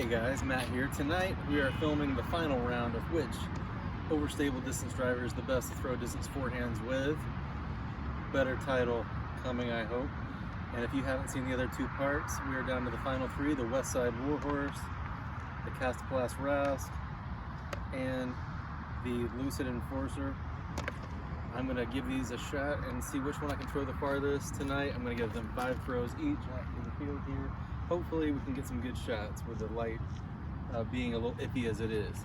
Hey guys, Matt here. Tonight we are filming the final round of which overstable distance driver is the best to throw distance forehands with. Better title coming, I hope. And if you haven't seen the other two parts, we are down to the final three: the Westside Warhorse, the Kastaplast Rask, and the Lucid Enforcer. I'm going to give these a shot and see which one I can throw the farthest tonight. I'm going to give them 5 throws each out in the field here. Hopefully we can get some good shots with the light being a little iffy as it is.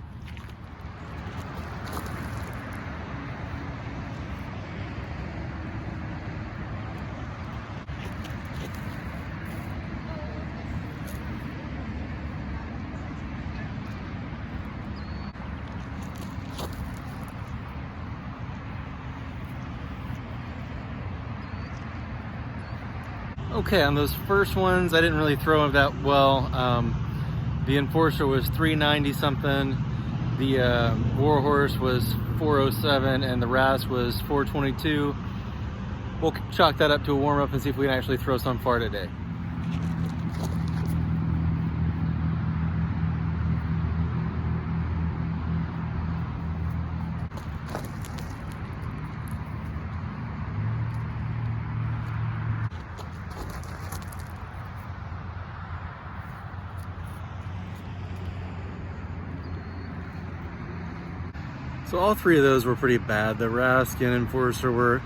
Okay, on those first ones, I didn't really throw them that well. The Enforcer was 390 something, the Warhorse was 407, and the Rask was 422. We'll chalk that up to a warm-up and see if we can actually throw some far today. So all three of those were pretty bad. The Rask and Enforcer were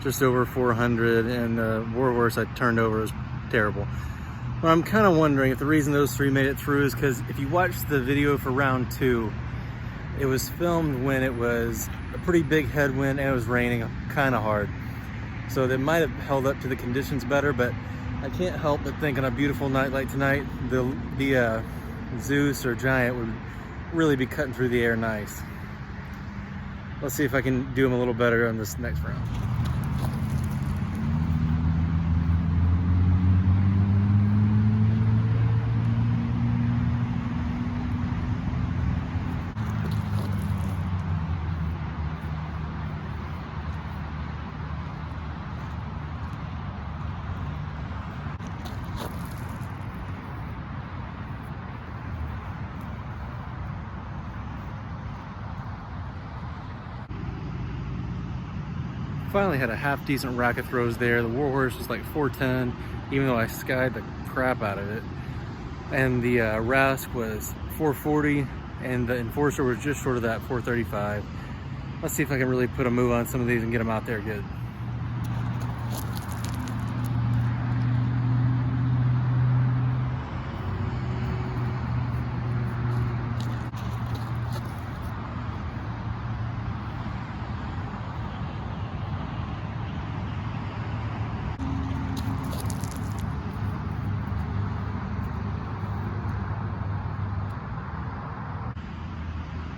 just over 400, and the Warhorse I turned over was terrible. But I'm kind of wondering if the reason those three made it through is because if you watch the video for round 2, it was filmed when it was a pretty big headwind and it was raining kind of hard. So they might have held up to the conditions better, but I can't help but think on a beautiful night like tonight, the Zeus or Giant would really be cutting through the air nice. Let's see if I can do them a little better on this next round. Finally had a half decent rack of throws there. The Warhorse was like 410, even though I skied the crap out of it. And the Rask was 440, and the Enforcer was just short of that, 435. Let's see if I can really put a move on some of these and get them out there good.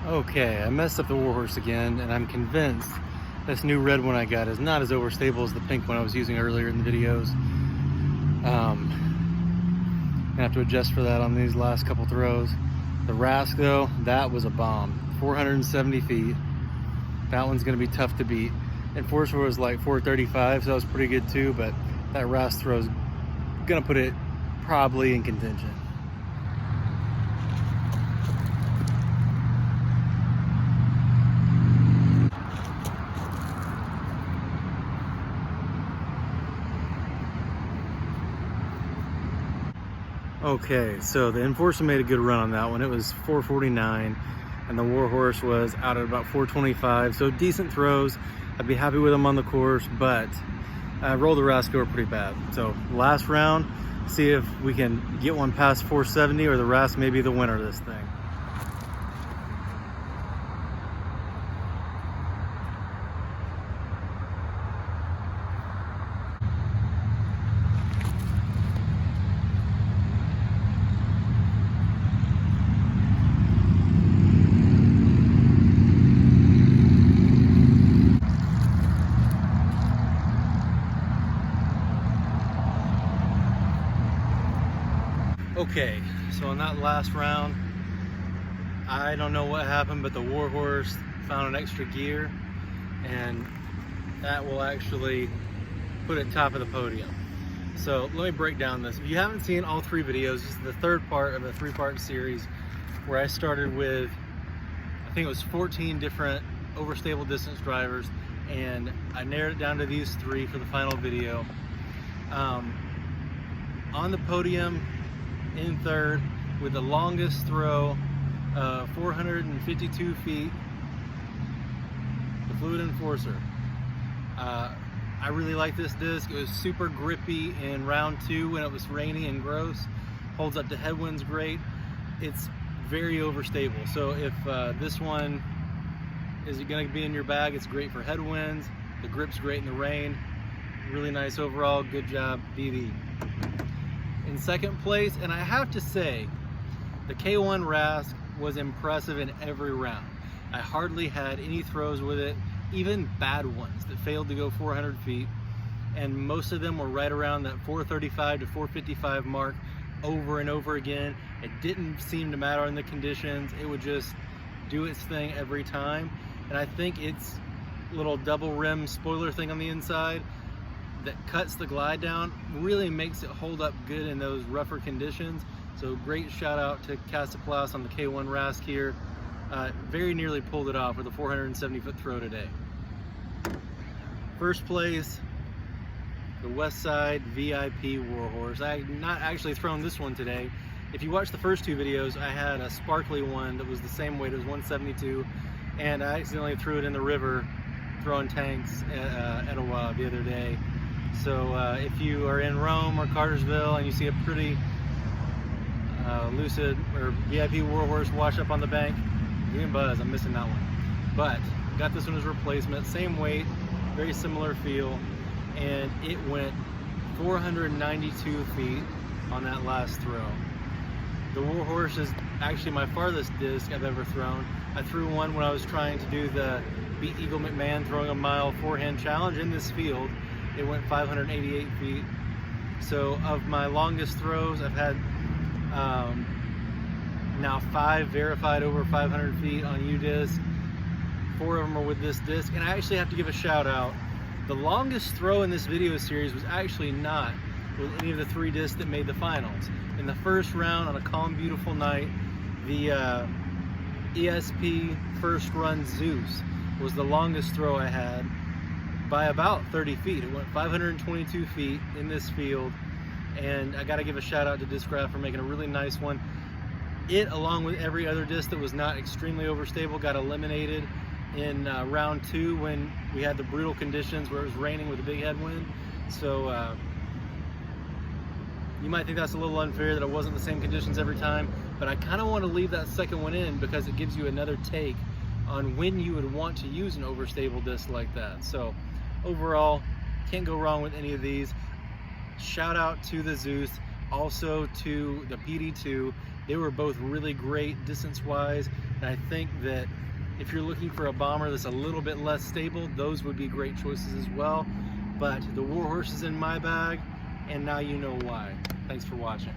Okay, I messed up the Warhorse again, and I'm convinced this new red one I got is not as overstable as the pink one I was using earlier in the videos. Gonna have to adjust for that on these last couple throws. The Rask though, that was a bomb. 470 feet. That one's gonna be tough to beat. Enforcer was like 435, so that was pretty good too, but that Rask throw is gonna put it probably in contention. Okay, so the Enforcer made a good run on that one. It was 449, and the Warhorse was out at about 425, so decent throws. I'd be happy with them on the course, but I rolled the Rask over pretty bad. So last round, see if we can get one past 470, or the Rask may be the winner of this thing. Okay, so in that last round, I don't know what happened, but the Warhorse found an extra gear, and that will actually put it top of the podium. So let me break down this. If you haven't seen all 3 videos, this is the 3rd part of a 3-part series where I started with, I think it was 14 different overstable distance drivers, and I narrowed it down to these 3 for the final video. On the podium in 3rd with the longest throw, 452 feet, the Fluid Enforcer. I really like this disc. It was super grippy in round 2 when it was rainy and gross. Holds up to headwinds great. It's very overstable. So if this one is going to be in your bag, it's great for headwinds. The grip's great in the rain. Really nice overall. Good job, VV. In 2nd place, and I have to say, the K1 Rask was impressive in every round. I hardly had any throws with it, even bad ones that failed to go 400 feet, and most of them were right around that 435 to 455 mark over and over again. It didn't seem to matter in the conditions. It would just do its thing every time. And I think its little double rim spoiler thing on the inside that cuts the glide down really makes it hold up good in those rougher conditions. So great shout out to Kastaplast on the K1 Rask here. Very nearly pulled it off with a 470-foot throw today. 1st place, the Westside VIP Warhorse. I have not actually thrown this one today. If you watch the first 2 videos, I had a sparkly one that was the same weight. It was 172, and I accidentally threw it in the river throwing tanks at a while the other day. So if you are in Rome or Cartersville and you see a pretty Lucid or VIP Warhorse wash up on the bank, give me a buzz. I'm missing that one. But got this one as replacement. Same weight, very similar feel, and it went 492 feet on that last throw. The Warhorse is actually my farthest disc I've ever thrown. I threw one when I was trying to do the Beat Eagle McMahon throwing a mile forehand challenge in this field. It went 588 feet. So of my longest throws, I've had now 5 verified over 500 feet on U-disc. 4 of them are with this disc, and I actually have to give a shout out. The longest throw in this video series was actually not with any of the 3 discs that made the finals. In the 1st round on a calm, beautiful night, the ESP first run Zeus was the longest throw I had by about 30 feet. It went 522 feet in this field, and I got to give a shout out to Discraft for making a really nice one. It, along with every other disc that was not extremely overstable, got eliminated in round 2 when we had the brutal conditions where it was raining with a big headwind. So you might think that's a little unfair that it wasn't the same conditions every time, but I kind of want to leave that 2nd one in because it gives you another take on when you would want to use an overstable disc like that. So overall, can't go wrong with any of these. Shout out to the Zeus, also to the PD2. They were both really great distance-wise, and I think that if you're looking for a bomber that's a little bit less stable, those would be great choices as well. But the Warhorse is in my bag, and now you know why. Thanks for watching.